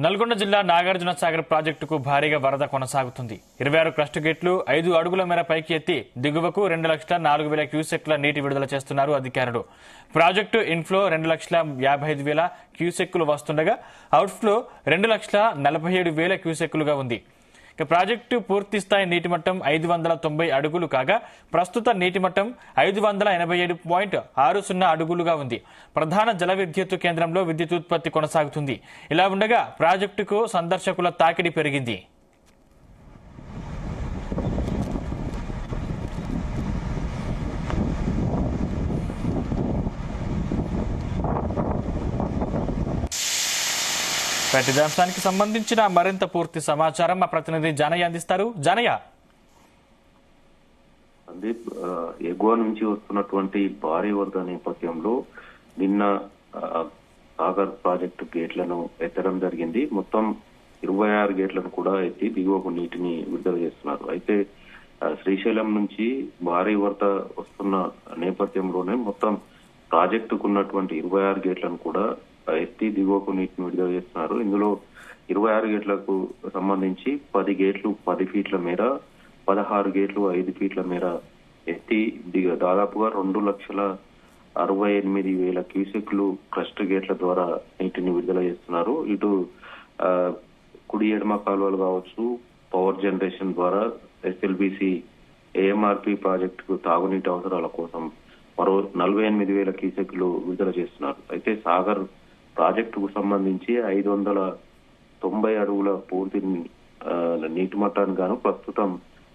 నల్గొండ జిల్లా నాగార్జున సాగర్ ప్రాజెక్టుకు భారీగా వరద కొనసాగుతుంది. 26 క్రస్ట్ గేట్లు 5 అడుగుల మేర పైకి ఎత్తి దిగువకు 2,04,000 క్యూసెక్ల నీటి విడుదల చేస్తున్నారు అధికారులు. ప్రాజెక్టు ఇన్ఫ్లో 2,55,000 క్యూసెక్కులు వస్తుండగా అవుట్ఫ్లో 2,47,000 క్యూసెక్కులుగా ఉంది. ప్రాజెక్టు పూర్తి స్థాయి నీటి మట్టం 590 అడుగులు కాగా ప్రస్తుత నీటి మట్టం 587.60 అడుగులుగా ఉంది. ప్రధాన జల విద్యుత్ కేంద్రంలో విద్యుత్ ఉత్పత్తి కొనసాగుతుంది. ఇలా ఉండగా ప్రాజెక్టుకు సందర్శకుల తాకిడి పెరిగింది. ఇదే అంశానికి సంబంధించిన మరింత పూర్తి సమాచారం మా ప్రతినిధి జానయ్య అందిస్తారు. జానయ్య, సందీప్, ఎగువ నుంచి వస్తున్నటువంటి భారీ వరద నేపథ్యంలో నిన్న సాగర్ ప్రాజెక్టు గేట్లను ఎత్తడం జరిగింది. మొత్తం 26 గేట్లను కూడా ఎత్తి దిగువకు నీటిని విడుదల చేస్తున్నారు. అయితే శ్రీశైలం నుంచి భారీ వరద వస్తున్న నేపథ్యంలోనే మొత్తం ప్రాజెక్టుకు ఉన్నటువంటి 26 గేట్లను కూడా ఎత్తి దిగువకు నీటిని విడుదల చేస్తున్నారు. ఇందులో 26 గేట్లకు సంబంధించి 10 గేట్లు 10 ఫీట్ల మేర, 16 గేట్లు 5 ఫీట్ల మేర ఎత్తి దాదాపుగా 2,68,000 క్యూసెక్లు క్రస్ట్ గేట్ల ద్వారా నీటిని విడుదల చేస్తున్నారు. ఇటు కుడి ఎడమ కాలువలు కావచ్చు, పవర్ జనరేషన్ ద్వారా ఎస్ఎల్బిసి ఏఎంఆర్పి ప్రాజెక్టుకు తాగునీటి అవసరాల కోసం మరో 48,000 క్యూసెక్లు విడుదల చేస్తున్నారు. అయితే సాగర్ ప్రాజెక్టుకు సంబంధించి 590 అడుగుల పూర్తి నీటి మట్టానికి గాను ప్రస్తుతం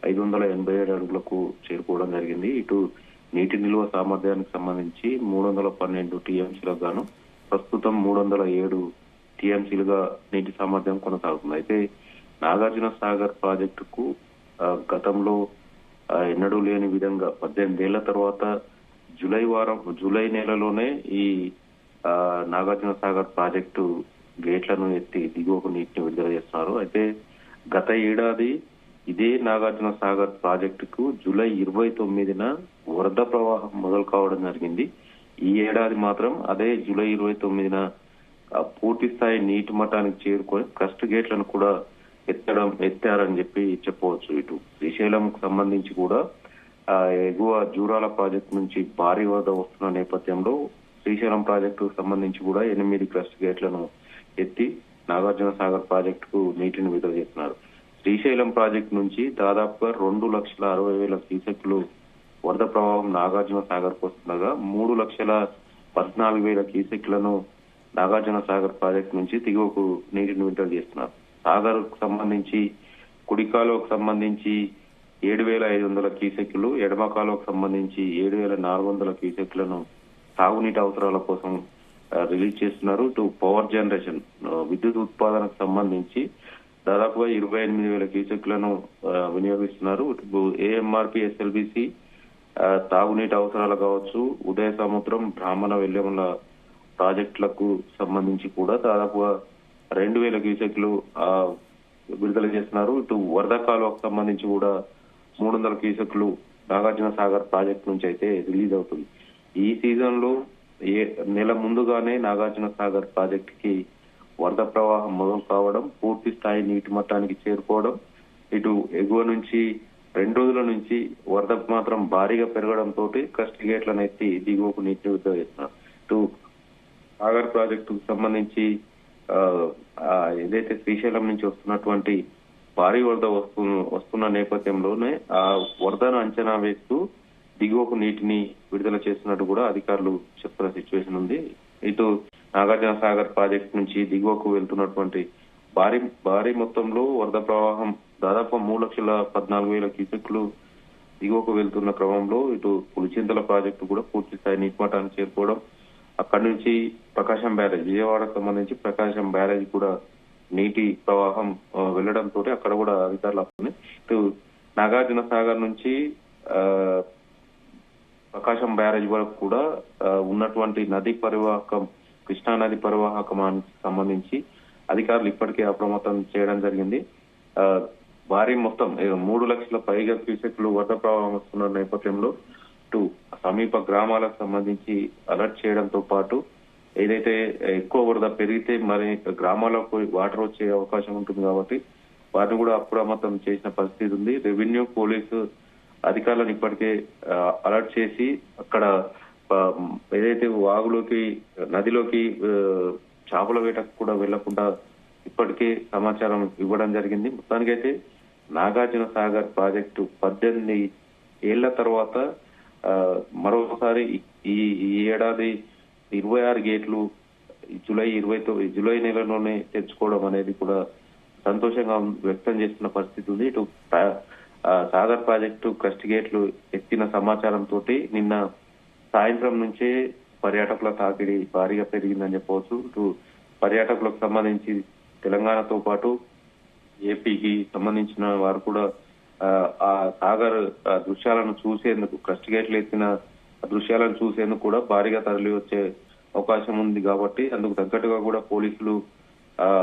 587 అడుగులకు చేరుకోవడం జరిగింది. ఇటు నీటి నిల్వ సామర్థ్యానికి సంబంధించి 312 టీఎంసీలకు గాను ప్రస్తుతం 307 టీఎంసీలుగా నీటి సామర్థ్యం కొనసాగుతుంది. అయితే నాగార్జున సాగర్ ప్రాజెక్టుకు గతంలో ఎన్నడూ లేని విధంగా 18 ఏళ్ల తర్వాత జూలై నెలలోనే ఈ నాగార్జున సాగర్ ప్రాజెక్టు గేట్లను ఎత్తి దిగువకు నీటిని విడుదల చేస్తున్నారు. అయితే గత ఏడాది ఇదే నాగార్జున సాగర్ ప్రాజెక్టుకు జూలై 29న వరద ప్రవాహం మొదలు కావడం జరిగింది. ఈ ఏడాది మాత్రం అదే జూలై 29న పూర్తి స్థాయి నీటి మట్టానికి చేరుకొని క్రస్ట్ గేట్లను కూడా ఎత్తారని చెప్పవచ్చు. ఇటు శ్రీశైలంకు సంబంధించి కూడా ఎగువ జూరాల ప్రాజెక్టు నుంచి భారీ వరద వస్తున్న నేపథ్యంలో శ్రీశైలం ప్రాజెక్టుకు సంబంధించి కూడా 8 క్రస్ట్ గేట్లను ఎత్తి నాగార్జున సాగర్ ప్రాజెక్టుకు నీటిని విడుదల చేస్తున్నారు. శ్రీశైలం ప్రాజెక్టు నుంచి దాదాపుగా 2,60,000 క్యూసెక్లు వరద ప్రవాహం నాగార్జున సాగర్ కు వస్తుండగా 3,14,000 క్యూసెక్లను నాగార్జున సాగర్ ప్రాజెక్టు నుంచి దిగువకు నీటిని విడుదల చేస్తున్నారు. సాగర్ కు సంబంధించి కుడి కాలువకు సంబంధించి 7,500 క్యూసెక్లు, ఎడమ కాలువకు సంబంధించి 7,400 క్యూసెక్లను తాగునీటి అవసరాల కోసం రిలీజ్ చేస్తున్నారు. ఇటు పవర్ జనరేషన్ విద్యుత్ ఉత్పాదనకు సంబంధించి దాదాపుగా 28,000 క్యూసెక్లను వినియోగిస్తున్నారు. ఇటు ఏఎంఆర్పి ఎస్ఎల్బిసి తాగునీటి అవసరాలు కావచ్చు, ఉదయ సముద్రం, బ్రాహ్మణ వెల్లెముల ప్రాజెక్టులకు సంబంధించి కూడా దాదాపుగా 2,000 క్యూసెక్లు విడుదల చేస్తున్నారు. ఇటు వరద కాలువకు సంబంధించి కూడా 300 క్యూసెక్లు నాగార్జున సాగర్ ప్రాజెక్టు నుంచి అయితే రిలీజ్ అవుతుంది. ఈ సీజన్ లో నెల ముందుగానే నాగార్జున సాగర్ ప్రాజెక్టుకి వరద ప్రవాహం మొదలు కావడం, పూర్తి స్థాయి నీటి మట్టానికి చేరుకోవడం, ఇటు ఎగువ నుంచి 2 రోజుల నుంచి వరద మాత్రం భారీగా పెరగడంతో క్రస్ట్ గేట్లను ఎత్తి దిగువకు నీటిని విడుదల చేస్తున్నారు. ఇటు సాగర్ ప్రాజెక్టుకు సంబంధించి ఏదైతే శ్రీశైలం నుంచి వస్తున్నటువంటి భారీ వరద వస్తున్న నేపథ్యంలోనే ఆ వరదను అంచనా వేస్తూ దిగువకు నీటిని విడుదల చేస్తున్నట్టు కూడా అధికారులు చెప్తున్న సిచ్యువేషన్ ఉంది. ఇటు నాగార్జున సాగర్ ప్రాజెక్టు నుంచి దిగువకు వెళ్తున్నటువంటి భారీ మొత్తంలో వరద ప్రవాహం దాదాపు 3,14,000 క్యూసెక్లు దిగువకు వెళ్తున్న క్రమంలో ఇటు పులిచింతల ప్రాజెక్టు కూడా పూర్తి స్థాయి నీటి మట్టానికి చేరుకోవడం, అక్కడి నుంచి ప్రకాశం బ్యారేజ్, విజయవాడకు సంబంధించి ప్రకాశం బ్యారేజ్ కూడా నీటి ప్రవాహం వెళ్లడంతో అక్కడ కూడా అధికారులు ఇటు నాగార్జున సాగర్ నుంచి ప్రకాశం బ్యారేజ్ వరకు కూడా ఉన్నటువంటి నది పరివాహకం, కృష్ణా నది పరివాహకానికి సంబంధించి అధికారులు ఇప్పటికే అప్రమత్తం చేయడం జరిగింది. భారీ మొత్తం 3 లక్షల పైగా క్యూసెక్లు వరద ప్రవాహం వస్తున్న నేపథ్యంలో ఇటు సమీప గ్రామాలకు సంబంధించి అలర్ట్ చేయడంతో పాటు ఏదైతే ఎక్కువ వరద పెరిగితే మరి గ్రామాలకు వాటర్ వచ్చే అవకాశం ఉంటుంది కాబట్టి వాటిని కూడా అప్రమత్తం చేసిన పరిస్థితి ఉంది. రెవెన్యూ, పోలీసు అధికారులను ఇప్పటికే అలర్ట్ చేసి అక్కడ ఏదైతే వాగులోకి, నదిలోకి చేపల వేటకు కూడా వెళ్లకుండా ఇప్పటికే సమాచారం ఇవ్వడం జరిగింది. మొత్తానికైతే నాగార్జున సాగర్ ప్రాజెక్టు 18 ఏళ్ల తర్వాత మరోసారి ఈ ఏడాది 26 గేట్లు జూలై నెలలోనే తెచ్చుకోవడం అనేది కూడా సంతోషంగా వ్యక్తం చేస్తున్న పరిస్థితి ఉంది. ఇటు సాగర్ ప్రాజెక్టు క్రస్ట్ గేట్లు ఎత్తిన సమాచారంతో నిన్న సాయంత్రం నుంచే పర్యాటకుల తాకిడి భారీగా పెరిగిందని చెప్పవచ్చు. ఇటు పర్యాటకులకు సంబంధించి తెలంగాణతో పాటు ఏపీకి సంబంధించిన వారు కూడా ఆ సాగర్ దృశ్యాలను చూసేందుకు, క్రస్ట్ గేట్లు ఎత్తిన దృశ్యాలను చూసేందుకు కూడా భారీగా తరలి వచ్చే అవకాశం ఉంది కాబట్టి అందుకు తగ్గట్టుగా కూడా పోలీసులు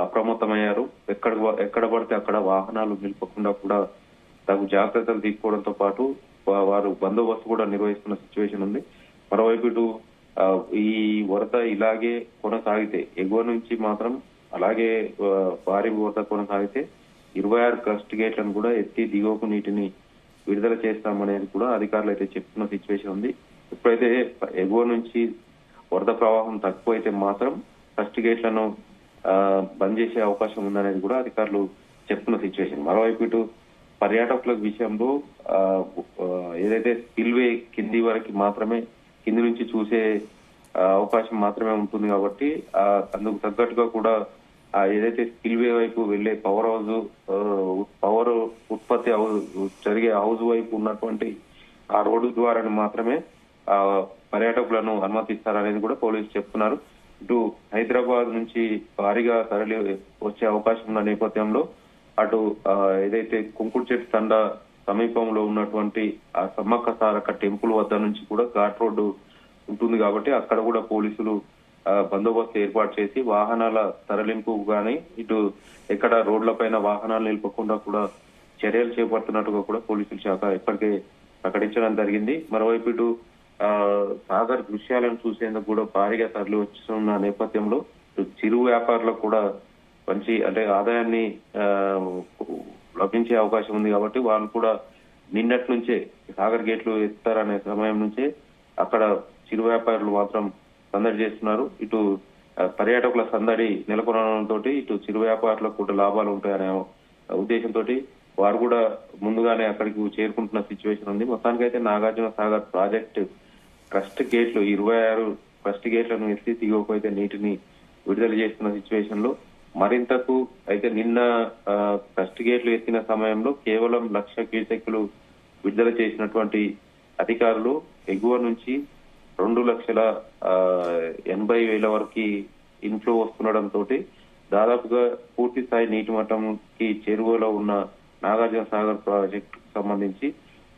అప్రమత్తమయ్యారు. ఎక్కడ పడితే అక్కడ వాహనాలు నిలుపకుండా కూడా తగు జాగ్రత్తలు తీసుకోవడంతో పాటు వారు బందోబస్తు కూడా నిర్వహిస్తున్న సిచ్యువేషన్ ఉంది. మరోవైపు ఇటు ఈ వరద ఇలాగే కొనసాగితే, ఎగువ నుంచి మాత్రం అలాగే భారీ వరద కొనసాగితే 26 క్రస్ట్ గేట్లను కూడా ఎత్తి దిగువకు నీటిని విడుదల చేస్తామనేది కూడా అధికారులు అయితే చెప్తున్న సిచ్యువేషన్ ఉంది. ఎప్పుడైతే ఎగువ నుంచి వరద ప్రవాహం తక్కువైతే మాత్రం క్రస్ట్ గేట్లను బంద్ చేసే అవకాశం ఉందనేది కూడా అధికారులు చెప్తున్న సిచ్యువేషన్. మరోవైపు ఇటు పర్యాటకుల విషయంలో ఏదైతే స్పిల్వే కింది వరకు మాత్రమే, కింది నుంచి చూసే అవకాశం మాత్రమే ఉంటుంది కాబట్టి అందుకు తగ్గట్టుగా కూడా ఏదైతే స్పిల్వే వైపు వెళ్లే పవర్ ఉత్పత్తి జరిగే హౌస్ వైపు ఉన్నటువంటి ఆ రోడ్డు ద్వారా మాత్రమే పర్యాటకులను అనుమతిస్తారనేది కూడా పోలీసులు చెప్తున్నారు. ఇటు హైదరాబాద్ నుంచి భారీగా తరలి వచ్చే అవకాశం ఉన్న నేపథ్యంలో అటు ఏదైతే కుంకుడు చెట్టు తండ సమీపంలో ఉన్నటువంటి ఆ సమ్మక్క సారక్క టెంపుల్ వద్ద నుంచి కూడా ఘాట్ రోడ్డు ఉంటుంది కాబట్టి అక్కడ కూడా పోలీసులు బందోబస్తు ఏర్పాటు చేసి వాహనాల తరలింపు గాని, ఇటు ఎక్కడ రోడ్లపైన వాహనాలు నిలుపకుండా కూడా చర్యలు చేపడుతున్నట్టుగా కూడా పోలీసుల శాఖ ఇప్పటికే ప్రకటించడం జరిగింది. మరోవైపు ఇటు సాగర్ దృశ్యాలను చూసేందుకు కూడా భారీగా తరలి వస్తున్న నేపథ్యంలో చిరు వ్యాపారులకు కూడా మంచి ఆదాయాన్ని లభించే అవకాశం ఉంది కాబట్టి వాళ్ళు కూడా నిన్నటి నుంచే సాగర్ గేట్లు ఎత్తారనే సమయం నుంచే అక్కడ చిరు వ్యాపారులు మాత్రం సందడి చేస్తున్నారు. ఇటు పర్యాటకుల సందడి నెలకొనడంతో ఇటు చిరు వ్యాపారులకు కూడా లాభాలు ఉంటాయనే ఉద్దేశంతో వారు కూడా ముందుగానే అక్కడికి చేరుకుంటున్న సిచ్యువేషన్ ఉంది. మొత్తానికైతే నాగార్జున సాగర్ ప్రాజెక్టు క్రస్ట్ గేట్లు 26 క్రస్ట్ గేట్లను ఎత్తి దిగువకైతే నీటిని విడుదల చేస్తున్న సిచ్యువేషన్ లో మరింతకు అయితే నిన్న క్రస్ట్ గేట్లు ఎత్తిన సమయంలో కేవలం 1,00,000 క్యూసెక్కులు విడుదల చేసినటువంటి అధికారులు ఎగువ నుంచి 2,80,000 వరకు ఇన్ఫ్లో వస్తుండడంతో దాదాపుగా పూర్తి స్థాయి నీటి మట్టంకి చేరువలో ఉన్న నాగార్జున సాగర్ ప్రాజెక్టు సంబంధించి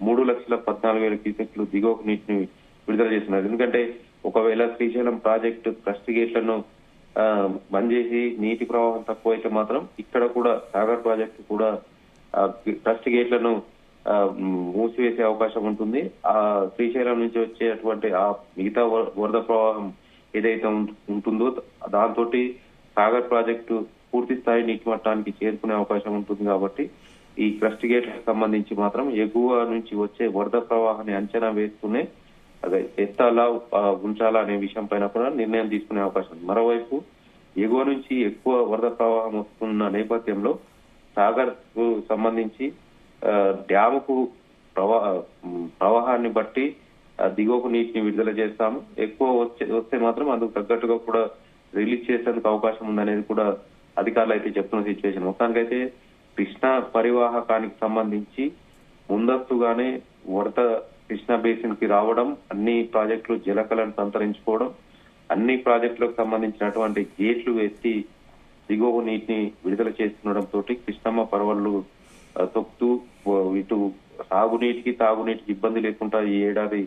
3,14,000 క్యూసెక్లు దిగువకు నీటిని విడుదల చేస్తున్నారు. ఎందుకంటే ఒకవేళ శ్రీశైలం ప్రాజెక్టు క్రస్ట్ గేట్లను బంద్ చేసి నీటి ప్రవాహం తక్కువైతే మాత్రం ఇక్కడ కూడా సాగర్ ప్రాజెక్టు కూడా క్రస్ట్ గేట్లను మూసివేసే అవకాశం ఉంటుంది. ఆ శ్రీశైలం నుంచి వచ్చేటువంటి ఆ మిగతా వరద ప్రవాహం ఏదైతే ఉంటుందో దాంతో సాగర్ ప్రాజెక్టు పూర్తి స్థాయి నీటి మట్టానికి చేరుకునే అవకాశం ఉంటుంది కాబట్టి ఈ క్రస్ట్ గేట్లకు సంబంధించి మాత్రం ఎగువ నుంచి వచ్చే వరద ప్రవాహాన్ని అంచనా వేస్తూనే ఎత్తాలా ఉంచాలా అనే విషయం పైన కూడా నిర్ణయం తీసుకునే అవకాశం ఉంది. మరోవైపు ఎగువ నుంచి ఎక్కువ వరద ప్రవాహం వస్తున్న నేపథ్యంలో సాగర్ కు సంబంధించి డ్యాముకు ప్రవాహాన్ని బట్టి దిగువకు నీటిని విడుదల చేస్తాము. ఎక్కువ వస్తే మాత్రం అందుకు తగ్గట్టుగా కూడా రిలీజ్ చేసేందుకు అవకాశం ఉందనేది కూడా అధికారులు అయితే చెప్తున్న సిచ్యువేషన్. మొత్తానికైతే కృష్ణా పరివాహకానికి సంబంధించి ముందస్తుగానే వరద కృష్ణా బేసిన్ కి రావడం, అన్ని ప్రాజెక్టులు జలకలను సంతరించుకోవడం, అన్ని ప్రాజెక్టులకు సంబంధించినటువంటి గేట్లు ఎత్తి దిగువ నీటిని విడుదల చేస్తుండటంతో కృష్ణమ్మ పరవళ్లు తొక్కుతూ ఇటు సాగునీటికి తాగునీటికి ఇబ్బంది లేకుండా ఈ ఏడాది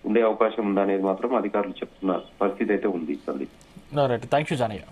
ఉండే అవకాశం ఉందనేది మాత్రం అధికారులు చెప్తున్న పరిస్థితి అయితే ఉంది. Thank you Janaiah.